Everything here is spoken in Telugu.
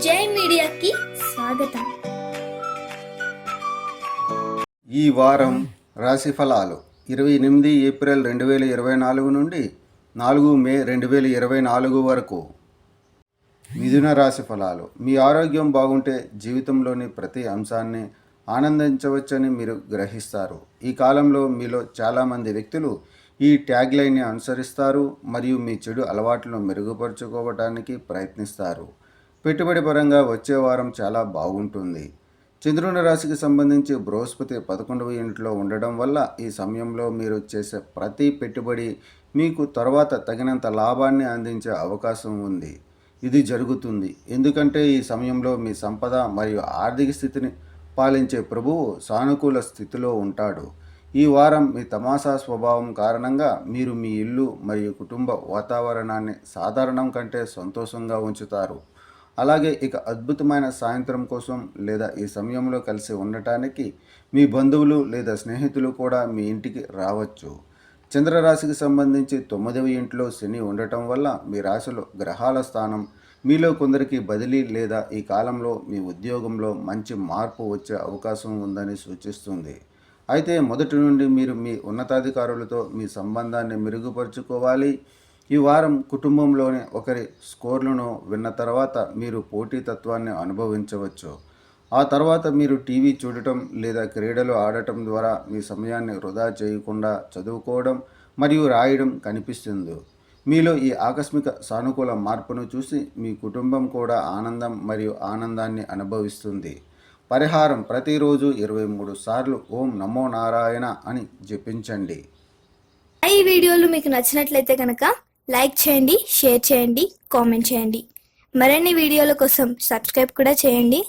జై మీడియాకి స్వాగతం. ఈ వారం రాశి ఫలాలు 28 ఏప్రిల్ 2024 నుండి 4 మే 2024 వరకు. మిథున రాశి ఫలాలు. మీ ఆరోగ్యం బాగుంటే జీవితంలోని ప్రతి అంశాన్ని ఆనందించవచ్చని మీరు గ్రహిస్తారు. ఈ కాలంలో మీలో చాలామంది వ్యక్తులు ఈ ట్యాగ్ లైన్ని అనుసరిస్తారు మరియు మీ చెడు అలవాట్లను మెరుగుపరుచుకోవడానికి ప్రయత్నిస్తారు. పెట్టుబడి పరంగా వచ్చే వారం చాలా బాగుంటుంది. చంద్రుని రాశికి సంబంధించి బృహస్పతి 11వ ఇంట్లో ఉండడం వల్ల ఈ సమయంలో మీరు చేసే ప్రతి పెట్టుబడి మీకు తర్వాత తగినంత లాభాన్ని అందించే అవకాశం ఉంది. ఇది జరుగుతుంది ఎందుకంటే ఈ సమయంలో మీ సంపద మరియు ఆర్థిక స్థితిని పాలించే ప్రభువు సానుకూల స్థితిలో ఉంటాడు. ఈ వారం మీ తమాషా స్వభావం కారణంగా మీరు మీ ఇల్లు మరియు కుటుంబ వాతావరణాన్ని సాధారణం కంటే సంతోషంగా ఉంచుతారు. అలాగే ఇక అద్భుతమైన సాయంత్రం కోసం లేదా ఈ సమయంలో కలిసి ఉండటానికి మీ బంధువులు లేదా స్నేహితులు కూడా మీ ఇంటికి రావచ్చు. చంద్రరాశికి సంబంధించి 9వ ఇంట్లో శని ఉండటం వల్ల మీ రాశిలో గ్రహాల స్థానం మీలో కొందరికి బదిలీ లేదా ఈ కాలంలో మీ ఉద్యోగంలో మంచి మార్పు వచ్చే అవకాశం ఉందని సూచిస్తుంది. అయితే మొదటి నుండి మీరు మీ ఉన్నతాధికారులతో మీ సంబంధాన్ని మెరుగుపరుచుకోవాలి. ఈ వారం కుటుంబంలోని ఒకరి స్కోర్లను విన్న తర్వాత మీరు పోటీతత్వాన్ని అనుభవించవచ్చు. ఆ తర్వాత మీరు టీవీ చూడటం లేదా క్రీడలు ఆడటం ద్వారా మీ సమయాన్ని వృధా చేయకుండా చదువుకోవడం మరియు రాయడం కనిపిస్తుంది. మీలో ఈ ఆకస్మిక సానుకూల మార్పును చూసి మీ కుటుంబం కూడా ఆనందం మరియు ఆనందాన్ని అనుభవిస్తుంది. పరిహారం: ప్రతిరోజు 23 సార్లు ఓం నమో నారాయణ అని జపించండి. ఈ వీడియోలు మీకు నచ్చినట్లయితే కనుక లైక్ చేయండి, షేర్ చేయండి, కామెంట్ చేయండి. మరిన్ని వీడియోల కోసం సబ్స్క్రైబ్ కూడా చేయండి.